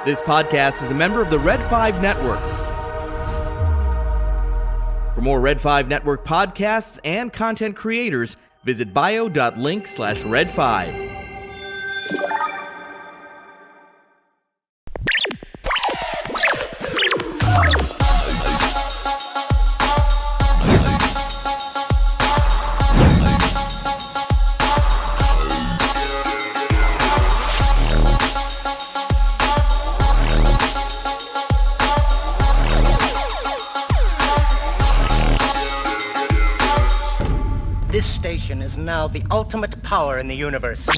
This podcast is a member of the Red 5 Network. For more Red 5 Network podcasts and content creators, visit bio.link/red5. This station is now the ultimate power in the universe.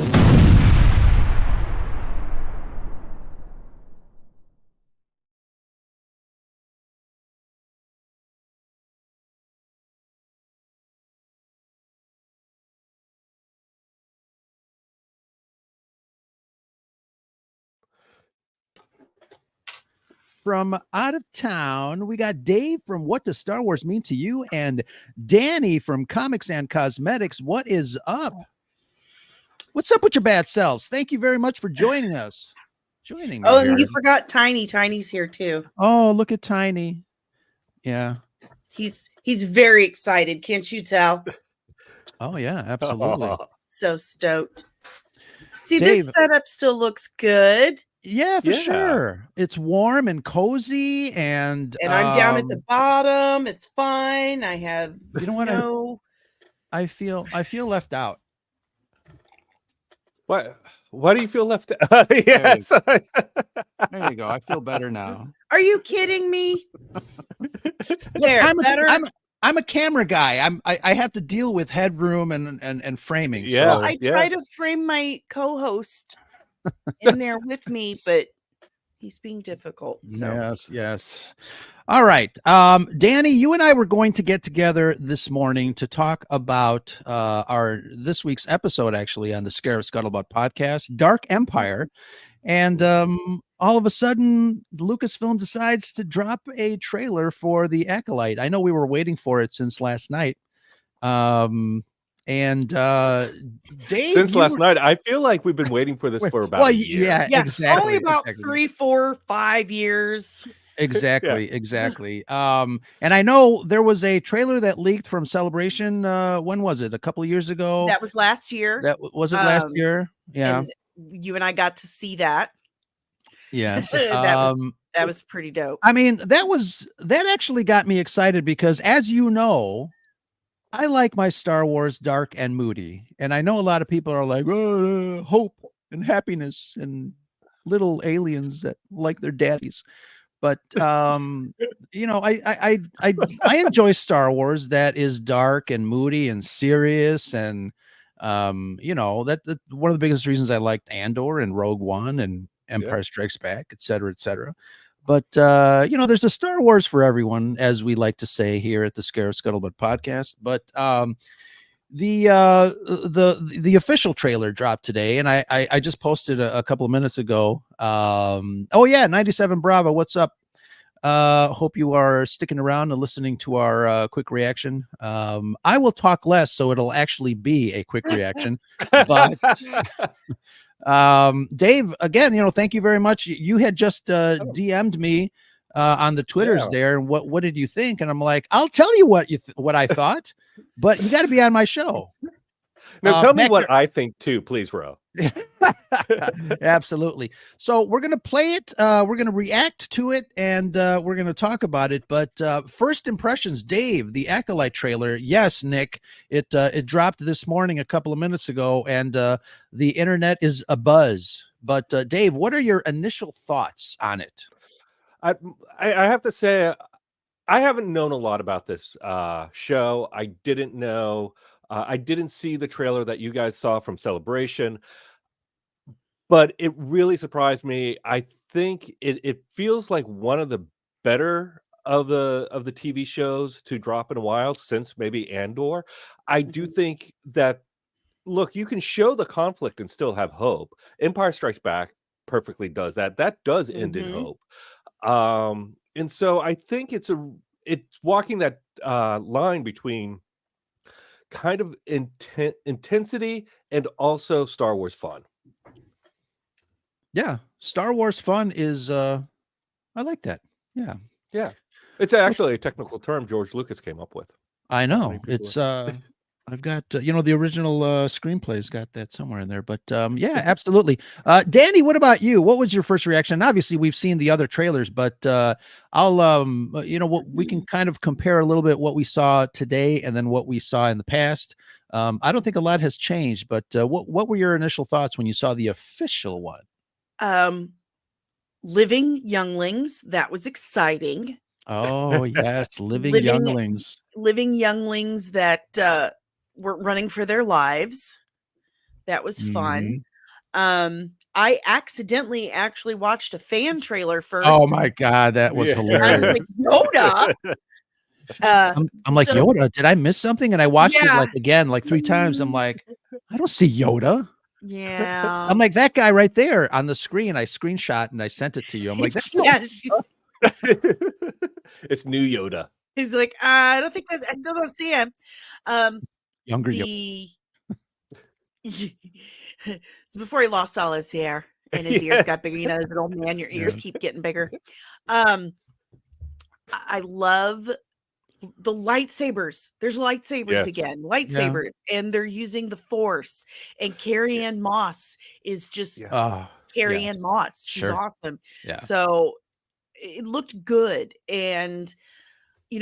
From out of town, we got Dave from What Does Star Wars Mean to You and Danny from Comics and Cosmetics. What is up? What's up with your bad selves? Thank you very much for joining us. Joining me Oh, here. and you forgot Tiny. Tiny's here too. Oh, look at Tiny. Yeah. He's very excited. Can't you tell? Oh, yeah, absolutely. So stoked. See, Dave. this setup still looks good. Yeah, for sure. It's warm and cozy, and I'm down at the bottom. It's fine. I have you know what? I feel left out. What? Why do you feel left out? Yes. There you go. I feel better now. Are you kidding me? There, better. I'm a camera guy. I have to deal with headroom and framing. Yeah. So. Well, I try to frame my co-host in there with me, but he's being difficult. So. Yes. All right. Danny, you and I were going to get together this morning to talk about this week's episode, actually, on the Scarif Scuttlebutt podcast, Dark Empire. And all of a sudden, Lucasfilm decides to drop a trailer for the Acolyte. I know we were waiting for it since last night. And Dave, since last night, I feel like we've been waiting for this for about a year. Yeah, exactly. Only about 3, 4, 5 years. Exactly. And I know there was a trailer that leaked from Celebration. When was it? A couple of years ago? That was last year. That was it last year? Yeah. And you and I got to see that. Yes. that was pretty dope. I mean, that actually got me excited because, as you know, I like my Star Wars dark and moody. And I know a lot of people are like, oh, hope and happiness and little aliens that like their daddies. But you know, I enjoy Star Wars that is dark and moody and serious, and you know, that one of the biggest reasons I liked Andor and Rogue One and Empire Strikes Back, et cetera, et cetera. But you know, there's a Star Wars for everyone, as we like to say here at the Scarif Scuttlebutt podcast. But the official trailer dropped today, and I just posted a couple of minutes ago. Oh yeah, 97 Bravo, what's up? Hope you are sticking around and listening to our quick reaction. I will talk less, so it'll actually be a quick reaction. But Dave, again, you know, thank you very much. You had just DM'd me on the Twitters there, and what did you think? And I'm like, I'll tell you what I thought, but you got to be on my show. Now tell me what I think too, please, Ro. Absolutely. So we're gonna play it. We're gonna react to it, and we're gonna talk about it. But first impressions, Dave, the Acolyte trailer. Yes, Nick, it dropped this morning a couple of minutes ago, and the internet is abuzz. But Dave, what are your initial thoughts on it? I have to say, I haven't known a lot about this show. I didn't know. I didn't see the trailer that you guys saw from Celebration, but it really surprised me. I think it feels like one of the better of the TV shows to drop in a while, since maybe Andor. I do think that, look, you can show the conflict and still have hope. Empire Strikes Back perfectly does that. That does end in hope. And so I think it's walking that line between kind of intensity and also Star Wars fun. Yeah, Star Wars fun is I like that. Yeah. Yeah. It's actually a technical term George Lucas came up with. I Not many know. people It's I've got the original screenplay's got that somewhere in there. But yeah, absolutely. Danny, what about you? What was your first reaction? Obviously, we've seen the other trailers, but I'll what we can kind of compare a little bit what we saw today and then what we saw in the past. I don't think a lot has changed, but what were your initial thoughts when you saw the official one? Living younglings, that was exciting. Oh, yes, living Living younglings. living younglings that were running for their lives. That was fun. Mhm. I accidentally actually watched a fan trailer Oh first. my god, that was Yeah. I was hilarious. like, Yoda. I'm like, So "Yoda, did I miss something?" And I watched it, yeah, like, again, like 3 times. I'm like, "I don't see Yoda." yeah, I'm like, "That guy right there on the screen." I screenshot and I sent it to you. I'm like, "That's not yeah. It's new Yoda. He's like, I don't think I still don't see him. younger Yoda." The it's before he lost all his hair and his ears Yeah. got bigger. As an old man, your ears Yeah. keep getting bigger. Um, I love the lightsabers. There's lightsabers Yes. again, Yeah. lightsabers, and they're using the Force. And Carrie Ann Moss is just Yeah. Oh, Carrie yes. Ann Moss. She's Sure. awesome. Yeah. So it looked good. And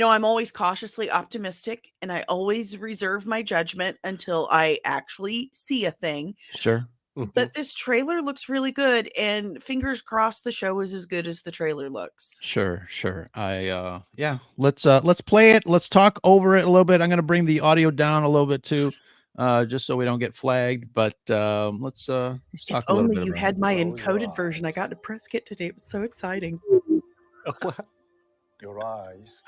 I'm always cautiously optimistic, and I always reserve my judgment until I actually see a thing. Sure. Mhm. But this trailer looks really good, and fingers crossed the show is as good as the trailer looks. Sure, sure. Yeah, let's play it. Let's talk over it a little bit. I'm gonna bring the audio down a little bit too, just so we don't get flagged. But let's If talk a little only bit you about it. had my Close your encoded version. I got eyes. to press kit today. It was so exciting. Oh, wow. Your eyes.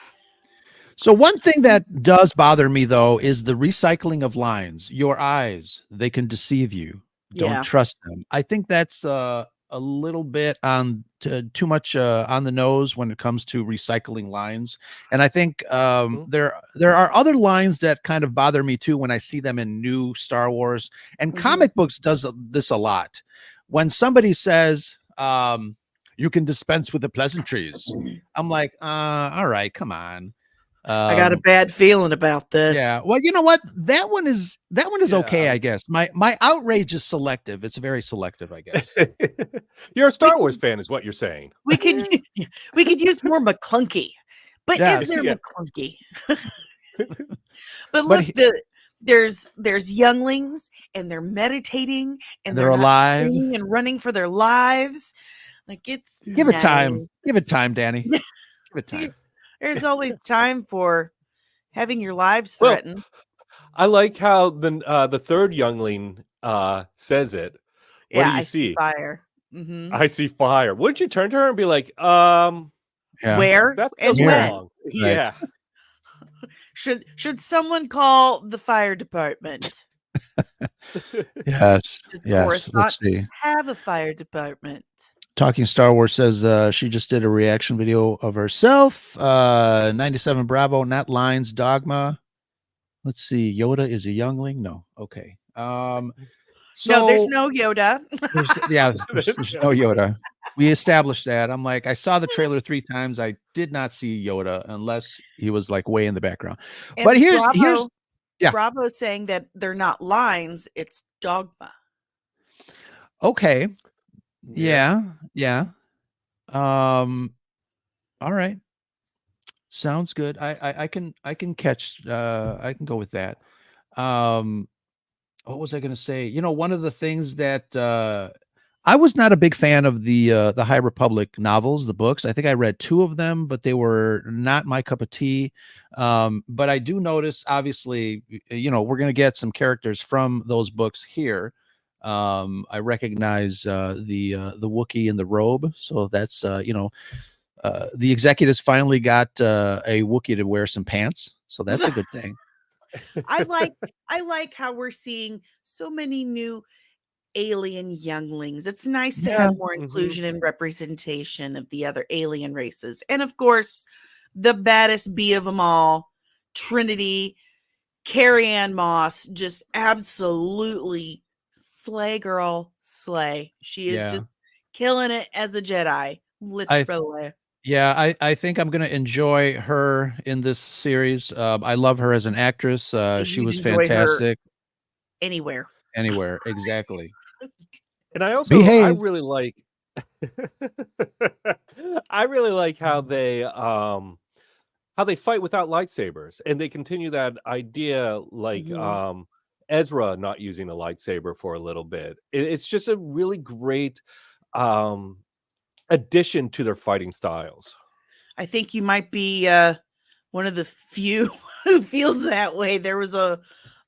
So one thing that does bother me though is the recycling of lines. Your eyes, they can deceive you. Don't Yeah. trust them. I think that's a little bit on too much on the nose when it comes to recycling lines. And I think Mhm. there are other lines that kind of bother me too when I see them in new Star Wars. And Mhm. comic books does this a lot. When somebody says you can dispense with the pleasantries, I'm like, all right, come on. I got a bad feeling about this. Yeah. Well, you know what? That one is okay, Yeah. I guess. My outrage is selective. It's very selective, I guess. You're a We Star Wars could, fan, is what you're saying. we could we could use more McClunky. But Yeah. is there Yeah. McClunky? But But look, there's younglings, and they're meditating, and they're they're not alive. screaming and running for their lives. Like, it's Give it time. Give it nice. time, Danny. Give it time. There's always time for having your lives Well, threatened. I like how the third youngling says it. What Yeah, do you I see see? fire. Mhm. I see fire. Wouldn't you turn to her and be like, Yeah. Where that and feels Yeah. when? wrong. Right. Yeah. Should someone call the fire department? Yes. Does Yes. Let's Coruscant see. have a fire department? Talking Star Wars says she just did a reaction video of herself. 97 Bravo, not lines, dogma. Let's see. Yoda is a youngling. No. Okay. No, So there's no Yoda. there's no Yoda. We established that. I'm like, I saw the trailer 3 times. I did not see Yoda unless he was like way in the background. But And here's yeah. Bravo's saying that they're not lines, it's dogma. Okay. Yeah. Yeah. Um, all right. Sounds good. I can catch I can go with that. Um, what was I gonna say? One of the things that I was not a big fan of the High Republic novels, the books. I think I read 2 of them, but they were not my cup of tea. But I do notice, obviously, we're gonna get some characters from those books here. I recognize the Wookiee in the robe, so that's the executives finally got a Wookiee to wear some pants, so that's a good thing. I like how we're seeing so many new alien younglings. It's nice to Yeah. have more Mhm. inclusion and representation of the other alien races. And of course, the baddest bee of them all, Trinity, Carrie Ann Moss, just absolutely slay girl, slay. She is Yeah. just killing it as a Jedi. Literally. I think I'm going to enjoy her in this series. I love her as an actress. So She you'd was enjoy her fantastic. anywhere. Anywhere, exactly. And I Behave. really like I really like how they fight without lightsabers, and they continue that idea, like Mhm. Ezra not using a lightsaber for a little bit. It's just a really great um addition to their fighting styles. I think you might be one of the few who feels that way. There was a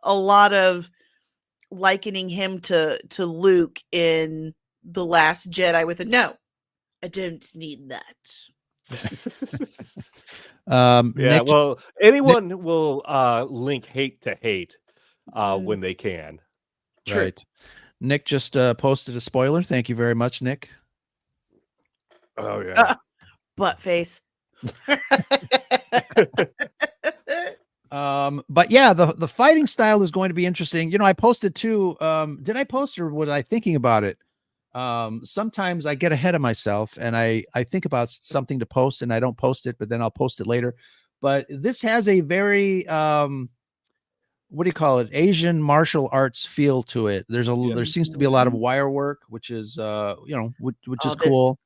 lot of likening him to Luke in The Last Jedi with a no. I don't need that. Yeah, Nick, well, Nick, anyone will link hate to hate Mm, when they can. true. right. Nick just posted a spoiler. Thank you very much, Nick. Oh yeah. Butt face. But yeah, the fighting style is going to be interesting. I posted too. Did I post or was I thinking about it? Sometimes I get ahead of myself and I think about something to post and I don't post it, but then I'll post it later. But this has a very what do you call it? Asian martial arts feel to it. There Yes. seems to be a lot of Mhm. wire work, which is which is Oh, this cool.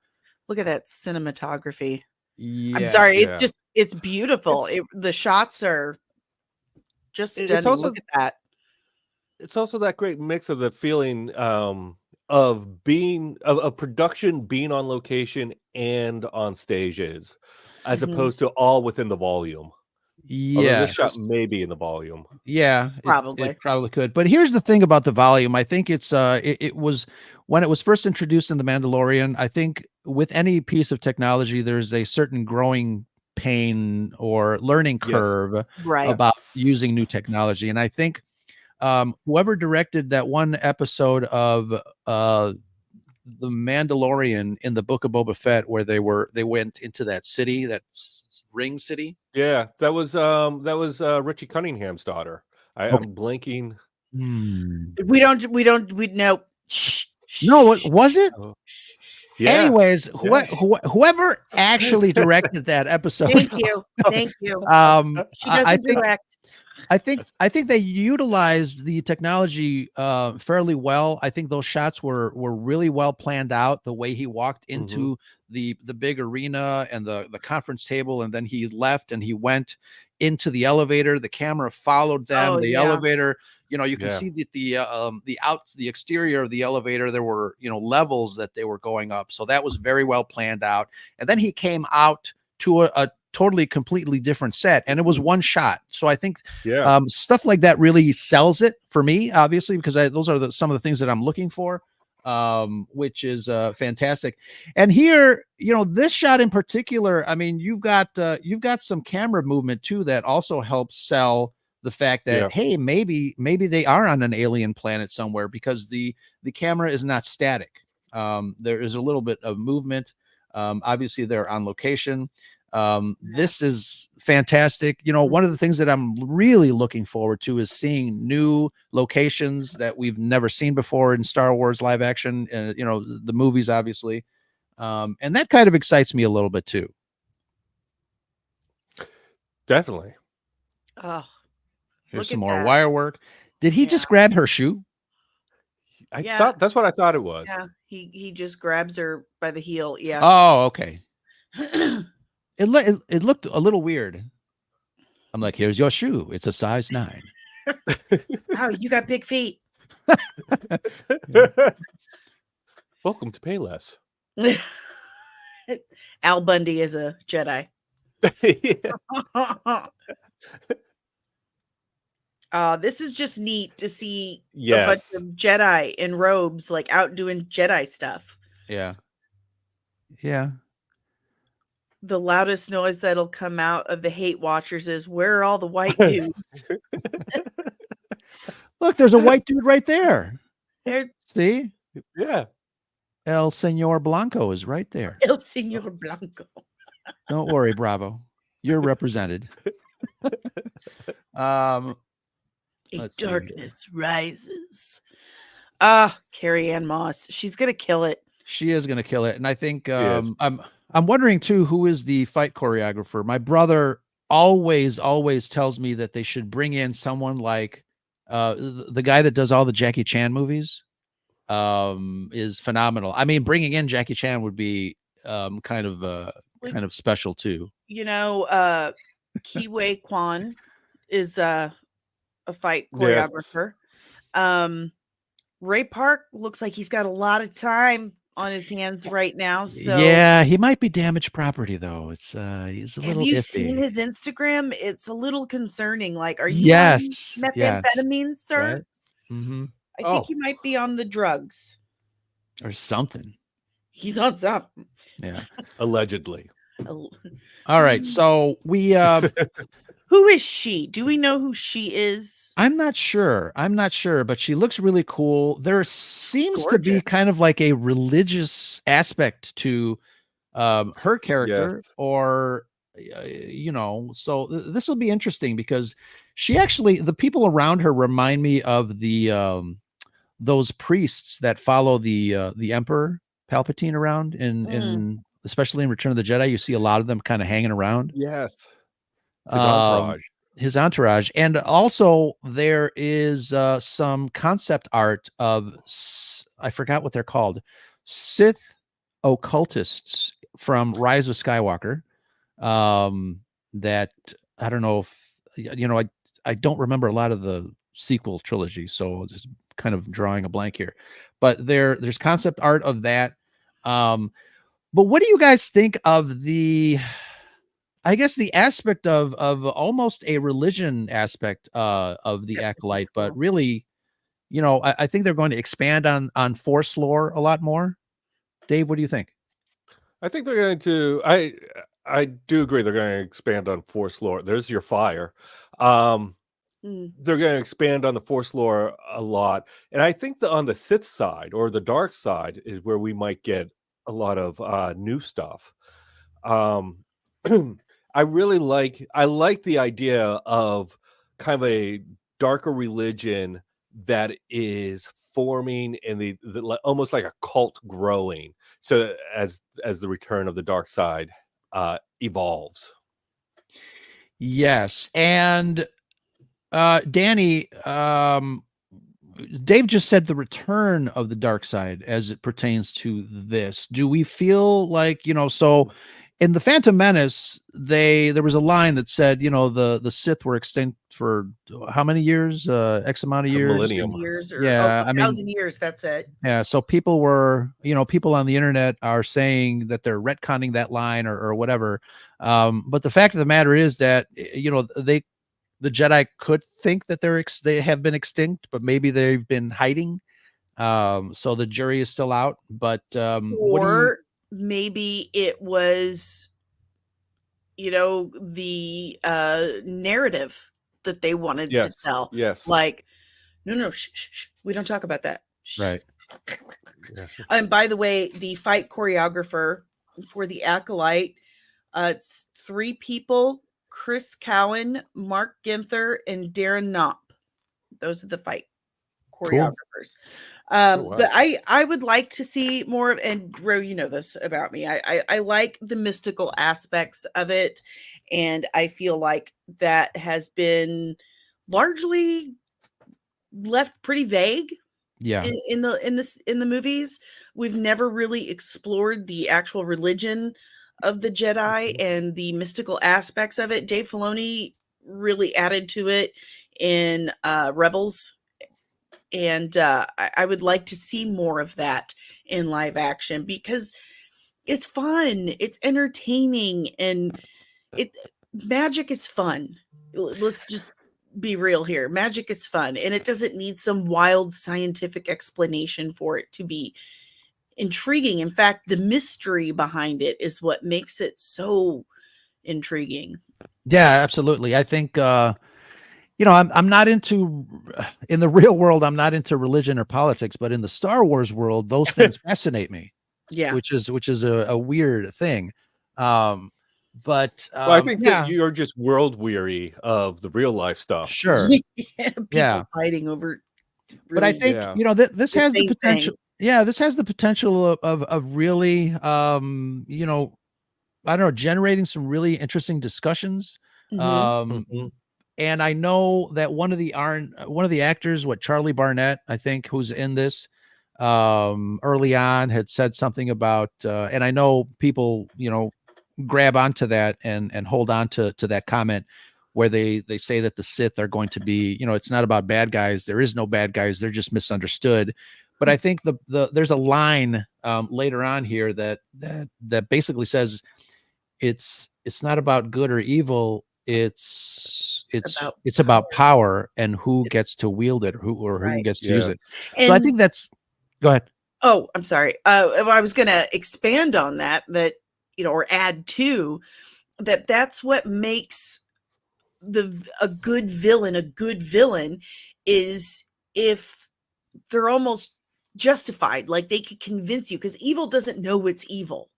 look at that cinematography. I'm Yeah. sorry, Yeah. it's beautiful. It's The shots are just it's stunning. Look also at that. it's also that great mix of the feeling of being of production being on location and on stages, as Mhm. opposed to all within the volume. Although this Yeah. shot may be in the volume. Yeah, it Probably. probably could. But here's the thing about the volume. I think it was when it was first introduced in The Mandalorian, I think with any piece of technology, there's a certain growing pain or learning Yes. curve Right. about using new technology. And I think whoever directed that one episode of The Mandalorian in the Book of Boba Fett where they went into that city, ring city. Yeah, that was Richie Cunningham's daughter. Okay. I'm blanking. Hmm. We no. Shh. No, Shh. was it? Oh, Shh. Shh. yeah. Anyways, Yeah. whoever actually directed that episode, Thank you. Thank you. She I doesn't think direct. I think they utilized the technology fairly well. I think those shots were really well planned out. The way he walked Mhm. into the big arena and the conference table, and then he left and he went into the elevator. The camera followed them. Oh The yeah. elevator, you can Yeah. see that the exterior of the elevator. There were levels that they were going up, so that was very well planned out. And then he came out to a totally completely different set, and it was one shot. So I think Yeah. stuff like that really sells it for me, obviously, because those are some of the things that I'm looking for, which is fantastic. And here, this shot in particular, I mean, you've got some camera movement too that also helps sell the fact Yeah. that hey, maybe they are on an alien planet somewhere because the camera is not static. There is a little bit of movement. Obviously, they're on location. This is fantastic. One of the things that I'm really looking forward to is seeing new locations that we've never seen before in Star Wars live action, the movies, obviously. And that kind of excites me a little bit too. Definitely. Oh, Here's look some at more that. wire work. Did he Yeah. just grab her shoe? Yeah. That's what I thought it was. Yeah. He just grabs her by the heel. Yeah. Oh, okay. It looked a little weird. I'm like, here's your shoe. It's a size 9. Oh, you got big feet. Welcome to Payless. Al Bundy is a Jedi. Yeah. This is just neat to see a bunch Yes. of Jedi in robes, like out doing Jedi stuff. Yeah. Yeah. The loudest noise that'll come out of the hate watchers is where are all the white dudes? Look, there's a white dude right there. They're See? Yeah. El Senor Blanco is right there. El Señor Blanco. Don't worry, Bravo. You're represented. A Let's see. darkness rises. Carrie Ann Moss. She's gonna kill it. She is going to kill it. And I think She is. I'm wondering too, who is the fight choreographer? My brother always tells me that they should bring in someone like the guy that does all the Jackie Chan movies. Is phenomenal. I mean, bringing in Jackie Chan would be kind of special too. You know, Kiwei Kwan is a fight Yes. choreographer. Ray Park looks like he's got a lot of time on his hands right now. So Yeah, he might be damaged property though. It's he's a have little you iffy. seen his Instagram? It's a little concerning. Like, are you Yes, on methamphetamine, sir? right. Mm-hmm. I think you might be on the drugs. Or something. He's on something. Yeah. Allegedly. All right. So we Who is she? Do we know who she is? I'm not sure, but she looks really cool. There seems to be Gorgeous. kind of like a religious aspect to her character, Yes. or so this will be interesting because she actually, the people around her remind me of the those priests that follow the Emperor Palpatine around in especially in Return of the Jedi. You see a lot of them kind of hanging around. Yes. His entourage. And also there is some concept art of I forgot what they're called, Sith occultists from Rise of Skywalker, that I don't know if I don't remember a lot of the sequel trilogy, so just kind of drawing a blank here, but there's concept art of that. But what do you guys think of the aspect of almost a religion aspect of the Acolyte, but really, I think they're going to expand on Force lore a lot more. Dave, what do you think? I think they're going to. I do agree. They're going to expand on Force lore. There's your fire. They're going to expand on the Force lore a lot, and I think on the Sith side or the dark side is where we might get a lot of new stuff. I really like the idea of kind of a darker religion that is forming in the almost like a cult growing. So as the return of the dark side evolves. Yes, and Danny, Dave just said the return of the dark side as it pertains to this. Do we feel like, so in the Phantom Menace, there was a line that said, the Sith were extinct for how many years? X amount of years. Millennium. Years or Yeah, 1,000 years. That's it. Yeah. So people on the internet are saying that they're retconning that line or whatever. But the fact of the matter is that, the Jedi could think that they have been extinct, but maybe they've been hiding. So the jury is still out, but maybe it was, the narrative that they wanted to tell. Yes. Like, no, shh, we don't talk about that. Right. Yeah. And by the way, the fight choreographer for the Acolyte, it's 3 people: Chris Cowan, Mark Ginther, and Darren Knopp. Those are the fight choreographers. Cool. But I would like to see more of, and Ro, you know this about me. I like the mystical aspects of it, and I feel like that has been largely left pretty vague. Yeah. In the movies, we've never really explored the actual religion of the Jedi and the mystical aspects of it. Dave Filoni really added to it in Rebels, and I would like to see more of that in live action because it's fun, it's entertaining, and magic is fun. Let's just be real here. Magic is fun, and it doesn't need some wild scientific explanation for it to be intriguing. In fact, the mystery behind it is what makes it so intriguing. Yeah, absolutely. I think I'm not into, in the real world, I'm not into religion or politics, but in the Star Wars world, those things fascinate me. Yeah. Which is a weird thing. But I think that you're just world weary of the real life stuff. Sure. People fighting over. But I think, this has the potential. Yeah, this has the potential of really, you know, I don't know, generating some really interesting discussions. Hmm. Um, Mhm. and I know that one of the actors, what Charlie Barnett, I think, who's in this, early on, had said something about, and I know people, you know, grab onto that and hold on to that comment where they say that the Sith are going to be, you know, it's not about bad guys. There is no bad guys. They're just misunderstood. But I think there's a line later on here that basically says it's not about good or evil. About It's about power and who gets to wield it, who right. gets to use Yeah. it. So I And think that's go ahead. oh, I'm sorry. I was going to expand on that, you know, or add to that. That's what makes a good villain is if they're almost justified, like they could convince you, because evil doesn't know it's evil.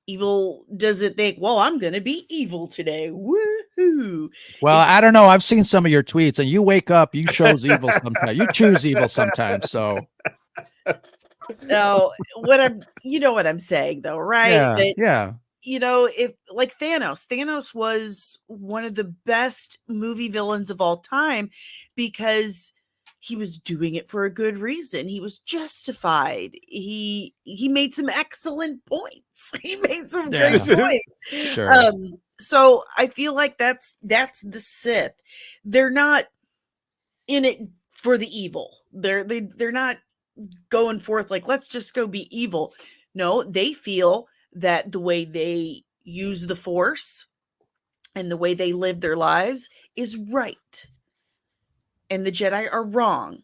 Evil doesn't think, well, I'm going to be evil today. Woohoo. Well, It, I don't know. I've seen some of your tweets, and you wake up, you chose evil sometimes. You choose evil sometimes. So oh, you know what I'm saying though, right? yeah, That, yeah. you know, if like Thanos was one of the best movie villains of all time because he was doing it for a good reason. He was justified. He made some excellent points. He made some great Yeah, points. sure. So I feel like that's the Sith. They're not in it for the evil. They're not going forth like, let's just go be evil. No, they feel that the way they use the force and the way they live their lives is right, and the Jedi are wrong.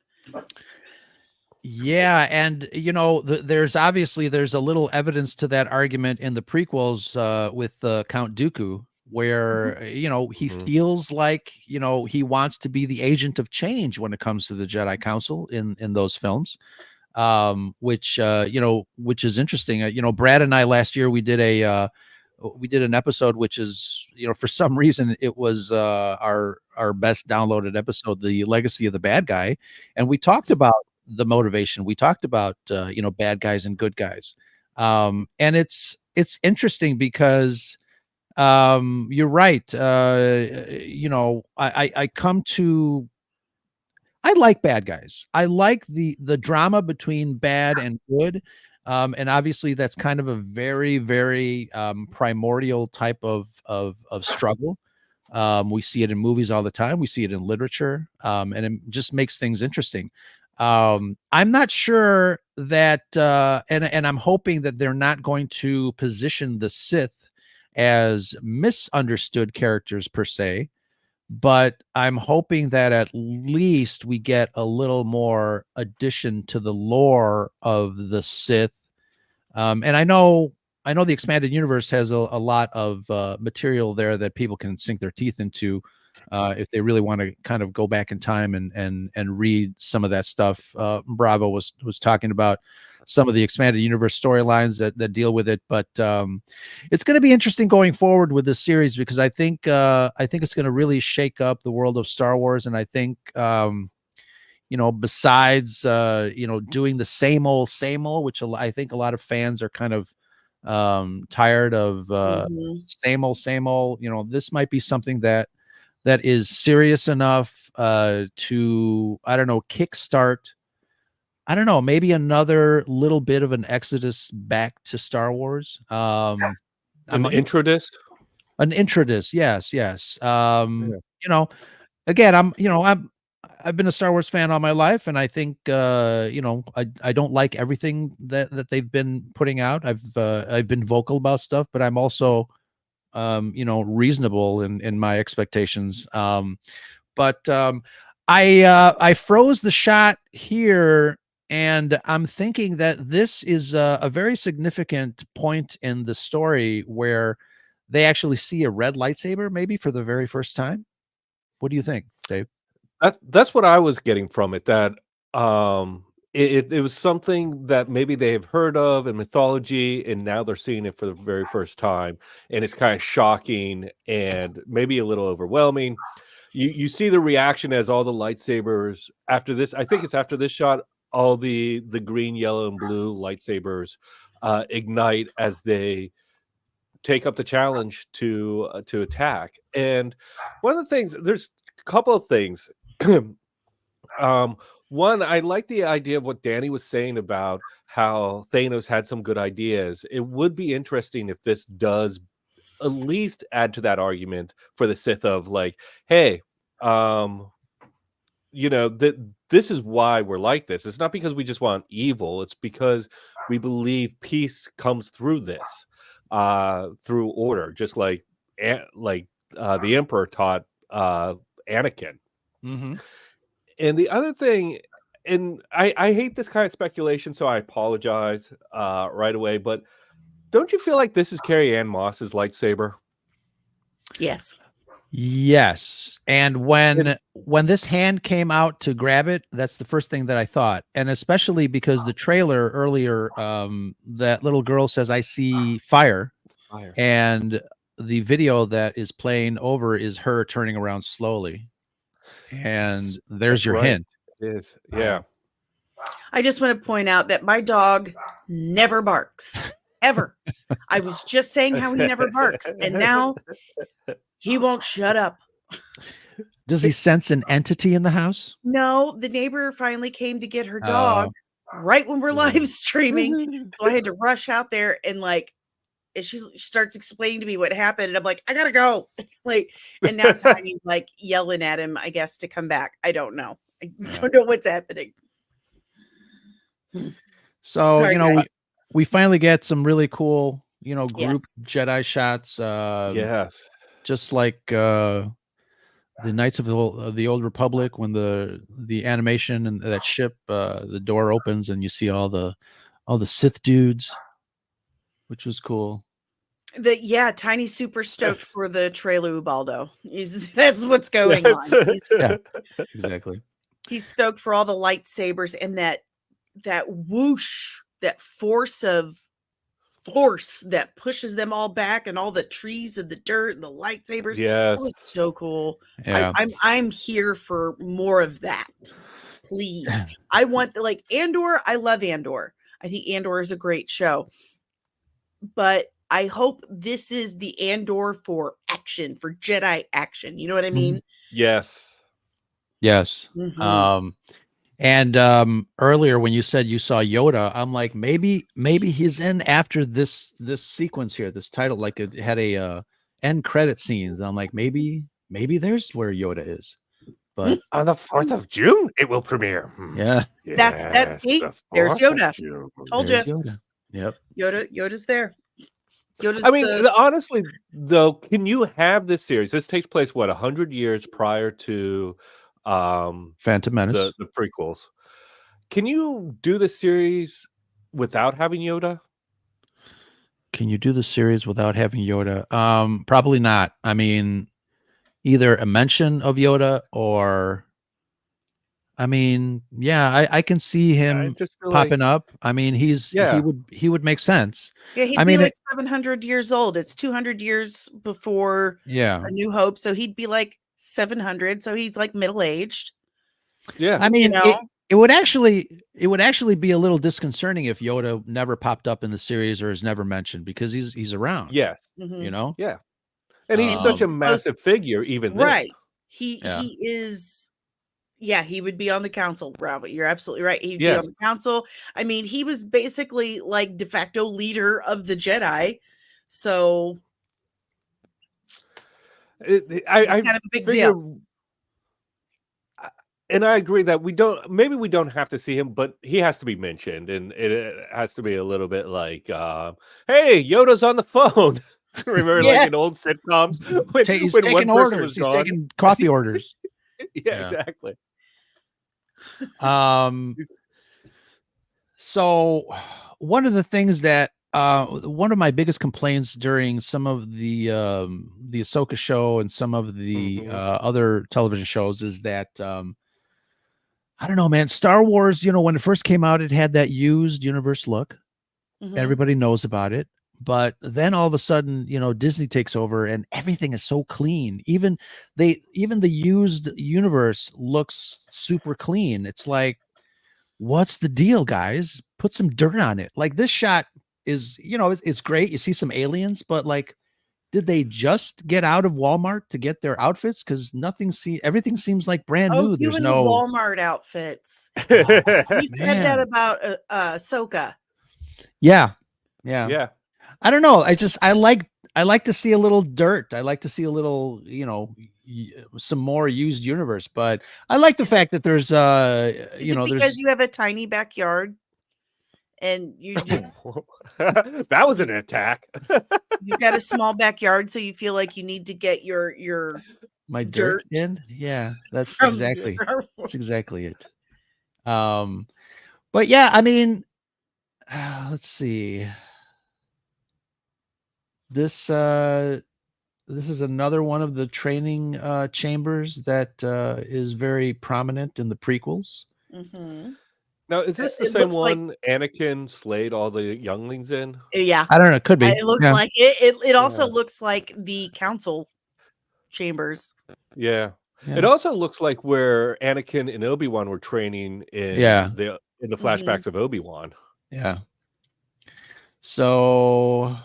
Yeah, and you know, there's obviously there's a little evidence to that argument in the prequels with Count Dooku, Mhm. where you know he Mhm. feels like you know he wants to be the agent of change when it comes to the Jedi Council in those films, which you know, which is interesting. You know, Brad and I last year we did an episode which is you know for some reason it was our best downloaded episode, the legacy of the bad guy, and we talked about the motivation, we talked about you know bad guys and good guys, and it's interesting because you're right, you know I come to I like bad guys. I like the drama between bad and good. And obviously that's kind of a very, very primordial type of struggle. We see it in movies all the time. We see it in literature, and it just makes things interesting. I'm not sure that, and I'm hoping that they're not going to position the Sith as misunderstood characters per se, but I'm hoping that at least we get a little more addition to the lore of the Sith. And I know the expanded universe has a lot of material there that people can sink their teeth into if they really want to kind of go back in time and read some of that stuff. Bravo was talking about some of the expanded universe storylines that deal with it, but it's going to be interesting going forward with this series because I think it's going to really shake up the world of Star Wars, and I think you know, besides you know, doing the same old, which I think a lot of fans are kind of tired of Mhm. same old, you know, this might be something that is serious enough to I don't know, kickstart I don't know, maybe another little bit of an exodus back to Star Wars. An I'm introdus? an introduce, yes, yes. Yeah. You know, again, I've been a Star Wars fan all my life, and I think you know I don't like everything that they've been putting out. I've been vocal about stuff, but I'm also you know reasonable in my expectations. But I froze the shot here, and I'm thinking that this is a very significant point in the story where they actually see a red lightsaber, maybe for the very first time. What do you think, Dave? That's what I was getting from it, that, it was something that maybe they have heard of in mythology, and now they're seeing it for the very first time, and it's kinda shocking and maybe a little overwhelming. You see the reaction as all the lightsabers after this I think it's after this shot, all the green, yellow, and blue lightsabers ignite as they take up the challenge to attack. And one of the things, there's a couple of things. One, I like the idea of what Danny was saying about how Thanos had some good ideas. It would be interesting if this does at least add to that argument for the Sith of like, hey, this is why we're like this. It's not because we just want evil. It's because we believe peace comes through this, through order, just like the Emperor taught Anakin. Mm-hmm. And the other thing, and I hate this kind of speculation, so I apologize right away, but don't you feel like this is Carrie Ann Moss's lightsaber? Yes. Yes. And when this hand came out to grab it, that's the first thing that I thought. And especially because the trailer earlier, that little girl says, "I see fire." And the video that is playing over is her turning around slowly. And there's your hint. It is. Yeah. I just want to point out that my dog never barks, ever. I was just saying how he never barks, and now he won't shut up. Does he sense an entity in the house? No, the neighbor finally came to get her dog right when we're live streaming. So I had to rush out there and and she starts explaining to me what happened. And I'm like, I gotta go. And now Tiny's yelling at him, I guess, to come back. I don't know. I don't know what's happening. So, Sorry, we finally get some really cool, group Yes. Jedi shots. Yes. Just like the Knights of the Old Republic, when the animation and that ship, the door opens and you see all the Sith dudes, which was cool. Tiny's super stoked for the trailer Ubaldo. That's what's going on. Yeah, exactly. He's stoked for all the lightsabers and that whoosh, that force that pushes them all back, and all the trees and the dirt and the lightsabers. Yes. That was so cool. Yeah. I'm here for more of that. Please. I want Andor. I love Andor. I think Andor is a great show. But I hope this is the Andor for action, for Jedi action. You know what I mean? Yes. Yes. Mhm. And earlier when you said you saw Yoda, I'm like, maybe he's in after this sequence here, this title, like it had a end credit scenes. I'm like, maybe there's where Yoda is. But on the 4th of June, it will premiere. Yeah. That's see, there's Yoda. Told there's you. Yoda. Yep. Yoda's there. Yoda's I mean, honestly, though, can you have this series? This takes place 100 years prior to Phantom Menace, the prequels. Can you do the series without having Yoda? Can you do the series without having Yoda? Probably not. I mean, either a mention of Yoda or, I mean, yeah, I can see him popping up. I mean, he would make sense. Yeah, he'd be 700 years old. It's 200 years before A New Hope, so he'd be 700. So he's middle-aged. Yeah, I mean, it would actually be a little disconcerting if Yoda never popped up in the series or is never mentioned, because he's around. Yes, Yeah, and he's such a massive figure. Even right, he is. Yeah, he would be on the council. Bravo, you're absolutely right. He'd be on the council. I mean, he was basically de facto leader of the Jedi. So I kind of a big deal. And I agree that we don't have to see him, but he has to be mentioned, and it has to be a little bit hey, Yoda's on the phone. Remember, in old sitcoms, he's taking orders. He's taking coffee orders. Yeah, exactly. So one of the things that one of my biggest complaints during some of the Ahsoka show and some of the other television shows is that I don't know, man. Star Wars, when it first came out, it had that used universe look. Everybody knows about it. But then all of a sudden, Disney takes over and everything is so clean. Even the used universe looks super clean. It's like what's the deal, guys? Put some dirt on it. Like this shot is, it's great. You see some aliens, but like, did they just get out of Walmart to get their outfits? Because everything seems like brand Oh, new. you There's and the no, Walmart outfits. oh, You said that man. about Ahsoka. Yeah. Yeah. I don't know. I like to see a little dirt. I like to see a little, some more used universe, but I like the fact that there's Is it because there's you have a tiny backyard and you just That was an attack. you've got a small backyard, so you feel like you need to get your my dirt dirt in? Yeah, that's from exactly Star that's Wars. exactly it. But yeah, I mean, let's see. This is another one of the training chambers that is very prominent in the prequels. Mm-hmm. Now, is this the It same looks like one Anakin slayed all the younglings in? yeah. I don't know, it could be. It looks Yeah. like it also Yeah. looks like the council chambers. Yeah. Yeah. It also looks like where Anakin and Obi-Wan were training in Yeah. the Mhm. flashbacks of Obi-Wan. Yeah. So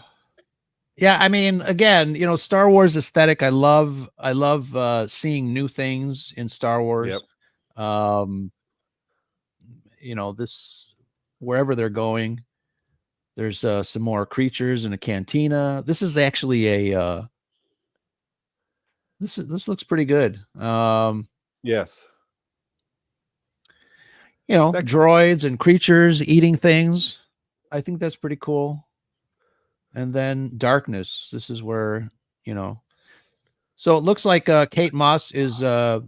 yeah, I mean, again, Star Wars aesthetic. I love seeing new things in Star Wars. Yep. This wherever they're going, there's some more creatures in a cantina. This is actually a this looks pretty good. Yes. That- Droids and creatures eating things. I think that's pretty cool. And then darkness. This is where, so it looks like Kate Moss is I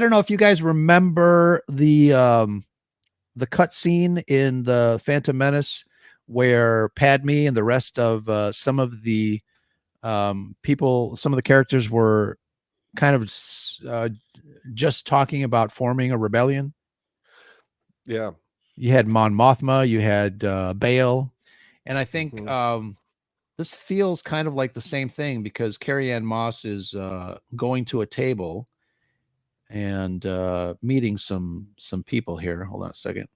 don't know if you guys remember the cut scene in the Phantom Menace where Padme and the rest of some of the people, some of the characters were kind of just talking about forming a rebellion. Yeah. You had Mon Mothma, you had Bail, and I think this feels kind of like the same thing because Carrie-Anne Moss is going to a table and meeting some people here. Hold on a second.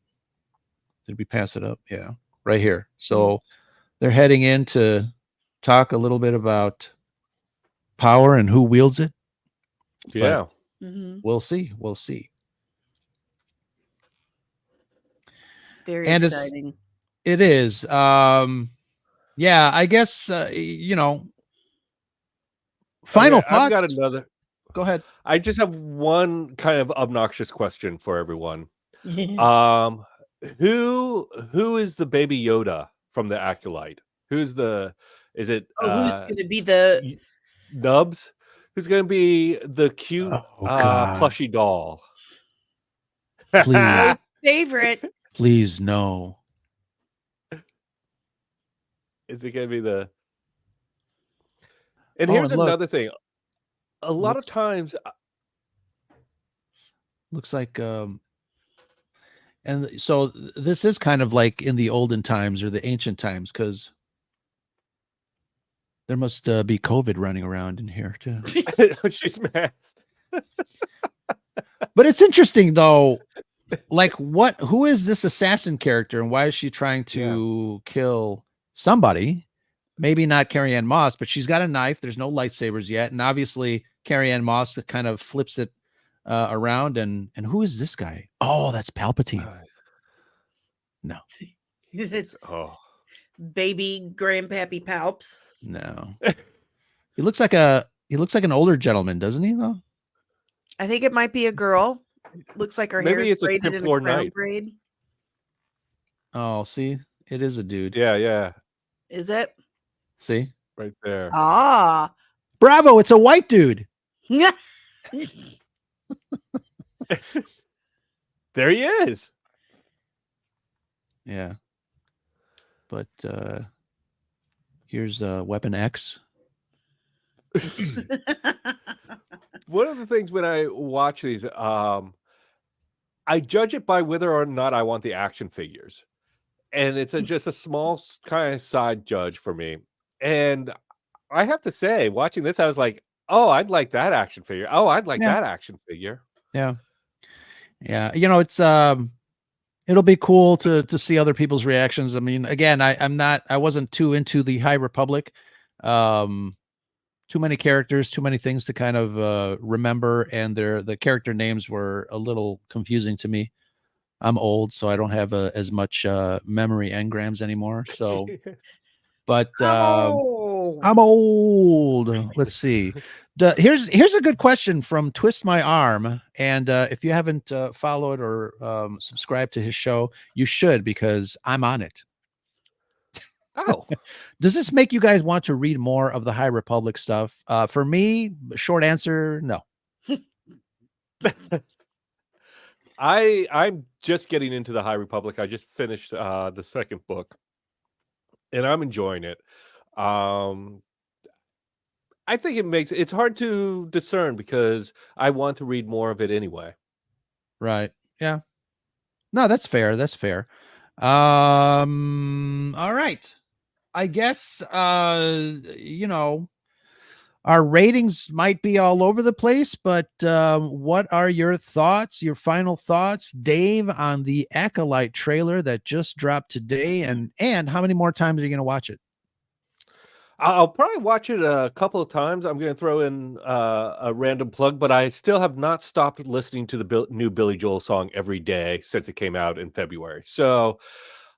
Did we pass it up? Yeah, right here. So they're heading in to talk a little bit about power and who wields it. Yeah. Mm-hmm. We'll see. We'll see. Very And exciting. it is. Yeah, I guess final Okay, thoughts. I've got another. Go ahead. I just have one kind of obnoxious question for everyone. Who is the baby Yoda from the Acolyte? Is it who's going to be the Nubs? Who's going to be the cute God. plushy doll? Please, most favorite? please no. Is it going to be the? And Oh, here's and look. another thing. A lot of times, looks like and so this is kind of like in the olden times or the ancient times because there must be COVID running around in here too. she's masked. But it's interesting though, like who is this assassin character and why is she trying to kill somebody? Maybe not Carrie-Anne Moss, but she's got a knife. There's no lightsabers yet, and obviously Carrie-Anne Moss kind of flips it around. And who is this guy? Oh, that's Palpatine. No, It's baby Grandpappy Palps. no. He looks like an older gentleman, doesn't he? Though I think it might be a girl. Looks like her hair is braided in a crown braid. Oh, see, it is a dude. Yeah. Is it? See, right there. Ah, bravo! It's a white dude. There he is. Yeah, but here's Weapon X. One of the things when I watch these, I judge it by whether or not I want the action figures, and it's just a small kind of side judge for me. And I have to say, watching this, I was like, "Oh, I'd like that action figure. Oh, I'd like that action figure." Yeah. It's it'll be cool to see other people's reactions. I mean, again, I wasn't too into the High Republic. Too many characters, too many things to kind of remember, and the character names were a little confusing to me. I'm old, so I don't have as much memory engrams anymore. So, but Oh, I'm old. Let's see. Here's a good question from Twist My Arm, and if you haven't followed or subscribed to his show, you should, because I'm on it. Oh, Does this make you guys want to read more of the High Republic stuff? For me, short answer, no. I'm just getting into the High Republic. I just finished the second book, and I'm enjoying it. I think it's hard to discern because I want to read more of it anyway. Right. Yeah. No, that's fair. That's fair. All right. I guess our ratings might be all over the place, but what are your thoughts, your final thoughts, Dave, on the Acolyte trailer that just dropped today, and how many more times are you going to watch it? I'll probably watch it a couple of times. I'm going to throw in a random plug, but I still have not stopped listening to the new Billy Joel song every day since it came out in February. So,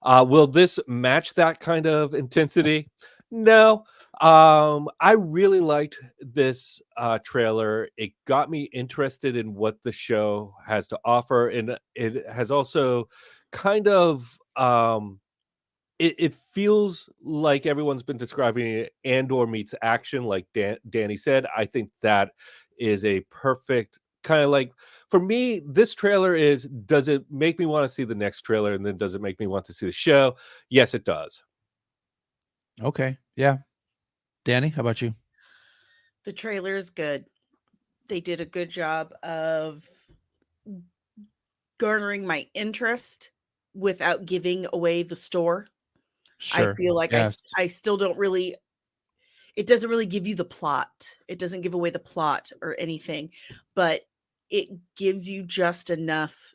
will this match that kind of intensity? No. I really liked this trailer. It got me interested in what the show has to offer, and it has also kind of it feels like everyone's been describing it, Andor meets action, like Danny said. I think that is a perfect kind of like, for me, this trailer is, does it make me want to see the next trailer? And then does it make me want to see the show? Yes, it does. Okay. Yeah. Danny, how about you? the trailer is good. They did a good job of garnering my interest without giving away the store. I Sure. feel like Yes. I still don't really, it doesn't really give you the plot. It doesn't give away the plot or anything, but it gives you just enough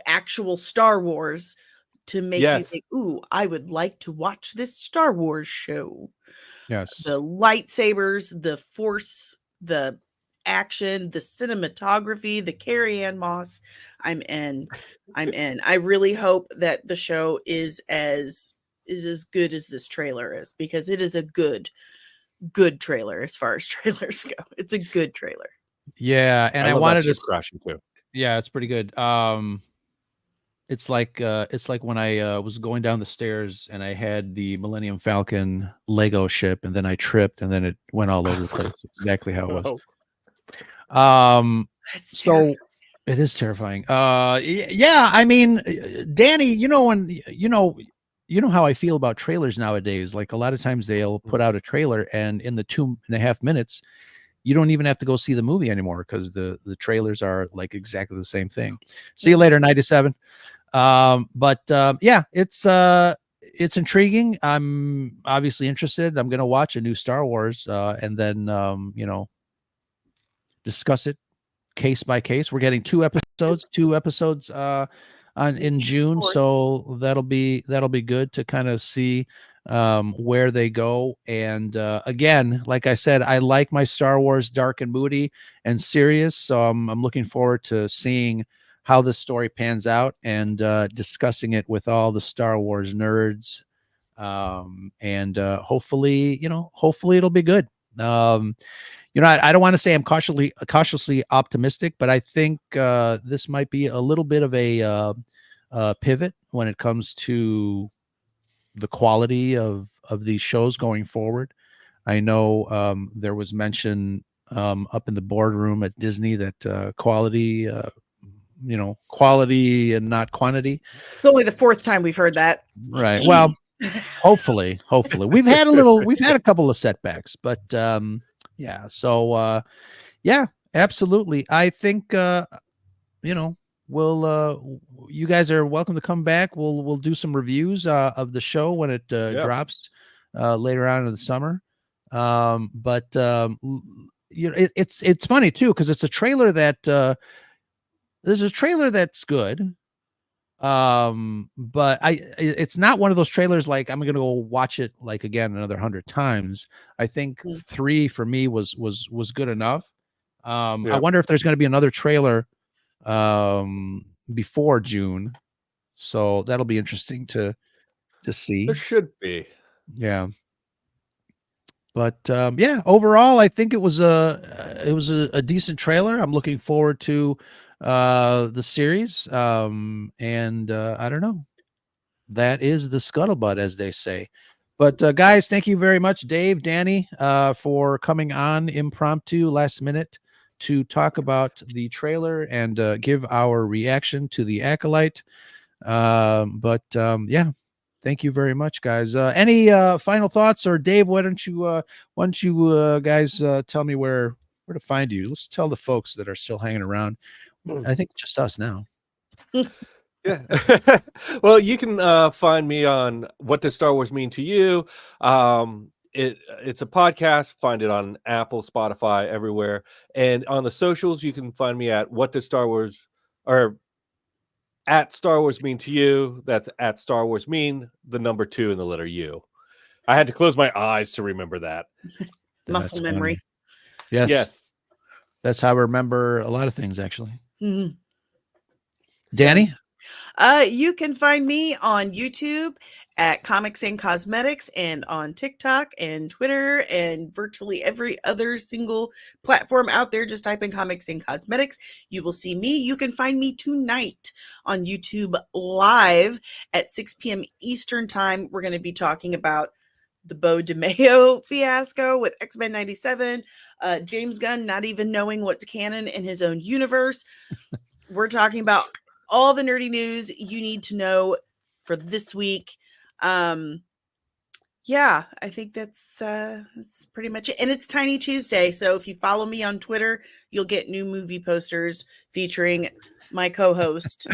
actual Star Wars to make you Yes. think, "Ooh, I would like to watch this Star Wars show." Yes. The lightsabers, the force, the action, the cinematography, the Carrie-Ann Moss. I'm in. I'm in. I really hope that the show is as good as this trailer is, because it is a good trailer as far as trailers go. It's a good trailer. Yeah, and I I love that wanted to ship crashing too. yeah, it's pretty good. It's like when I was going down the stairs and I had the Millennium Falcon Lego ship, and then I tripped and then it went all over the place. Exactly how it was. Oh, It's So terrifying. it is terrifying. Yeah, I mean, Danny, you know how I feel about trailers nowadays. Like, a lot of times they'll put out a trailer, and in the 2.5 minutes, you don't even have to go see the movie anymore, because the trailers are like exactly the same thing. See you later, 97. Yeah, it's intriguing. I'm obviously interested. I'm gonna watch a new Star Wars, and then discuss it case by case. We're getting two episodes on in June, Fourth. so that'll be good to kind of see where they go. And again, like I said, I like my Star Wars dark and moody and serious, so I'm looking forward to seeing how this story pans out, and discussing it with all the Star Wars nerds. And hopefully it'll be good. I don't want to say I'm cautiously optimistic, but I think this might be a little bit of a pivot when it comes to the quality of these shows going forward. I know there was mention up in the boardroom at Disney that quality and not quantity. It's only the fourth time we've heard that. Right. Well, hopefully we've had a couple of setbacks, but yeah. So yeah, absolutely. I think we'll you guys are welcome to come back. We'll do some reviews of the show when it drops later on in the summer. It's funny too, because it's a trailer that there's a trailer that's good, But it's not one of those trailers like I'm gonna go watch it like again another 100 times. I think Mm. 3 for me was good enough. I Yeah. wonder if there's gonna be another trailer before June. So that'll be interesting to see. There should be. Yeah. But yeah, overall, I think it was a decent trailer. I'm looking forward to the series. And I don't know. That is the scuttlebutt, as they say. But guys, thank you very much, Dave, Danny, for coming on impromptu last minute to talk about the trailer and give our reaction to the Acolyte. Yeah, thank you very much, guys. Any final thoughts, or Dave? Why don't you guys tell me where to find you? Let's tell the folks that are still hanging around. I think it's just us now. Yeah. Well, you can find me on What Does Star Wars Mean to You? It's a podcast. Find it on Apple, Spotify, everywhere. And on the socials, you can find me at What Does Star Wars or at Star Wars Mean to You. That's at Star Wars Mean, the number 2 and the letter U. I had to close my eyes to remember that. Muscle That's memory. funny. Yes. Yes. That's how I remember a lot of things, actually. Mhm. Danny? You can find me on YouTube at Comics and Cosmetics, and on TikTok and Twitter and virtually every other single platform out there. Just type in Comics and Cosmetics. You will see me. You can find me tonight on YouTube live at 6 p.m. Eastern Time. We're going to be talking about the Bo DeMeo fiasco with X-Men 97. James Gunn not even knowing what's canon in his own universe. We're talking about all the nerdy news you need to know for this week. Yeah, I think that's pretty much it. And it's Tiny Tuesday, so if you follow me on Twitter, you'll get new movie posters featuring my co-host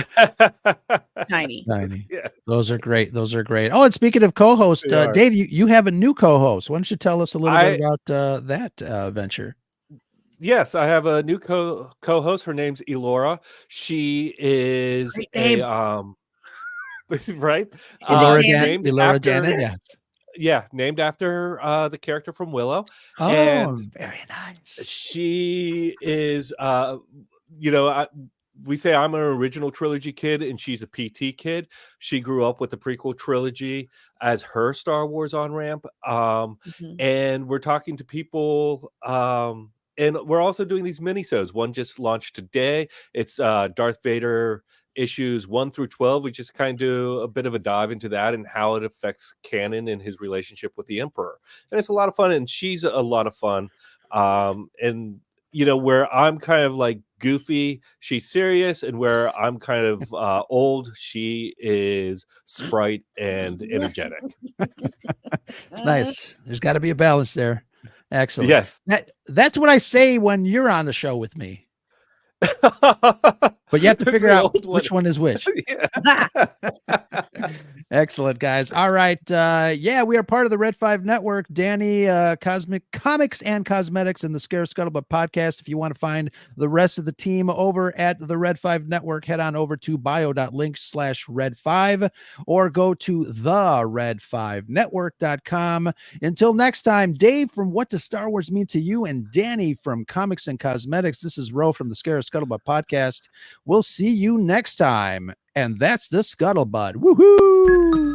Tiny. Yeah. Those are great. Those are great. Oh, and speaking of co-host, They are. Dave, you have a new co-host. Why don't you tell us a little bit I- about that venture? Yes, I have a new co-host. Her name's Elora. She is Great a name. right. Elora Dan? Janet. Elora Janet. Yes. Yeah, named after the character from Willow. Oh, And very nice. she is we say I'm an original trilogy kid and she's a PT kid. She grew up with the prequel trilogy as her Star Wars on ramp. Mhm. And we're talking to people and we're also doing these minisodes. One just launched today. It's Darth Vader issues 1 through 12. We just kind of do a bit of a dive into that and how it affects canon and his relationship with the Emperor. And it's a lot of fun, and she's a lot of fun. And where I'm kind of like goofy, she's serious, and where I'm kind of old, she is sprite and energetic. It's nice. There's got to be a balance there. Excellent. Yes. That's what I say when you're on the show with me. But you have to It's figure the out old one. which one is which. Yeah. Excellent, guys. All right. Yeah, we are part of the Red 5 Network. Danny, Cosmic Comics and Cosmetics, and the Scare Scuttlebutt podcast. If you want to find the rest of the team over at the Red 5 Network, head on over to bio.link/Red5 or go to thered5network.com. Until next time, Dave from What Does Star Wars Mean to You and Danny from Comics and Cosmetics. This is Ro from the Scare Scuttlebutt podcast. We'll see you next time. And that's the Scuttlebutt. Woohoo!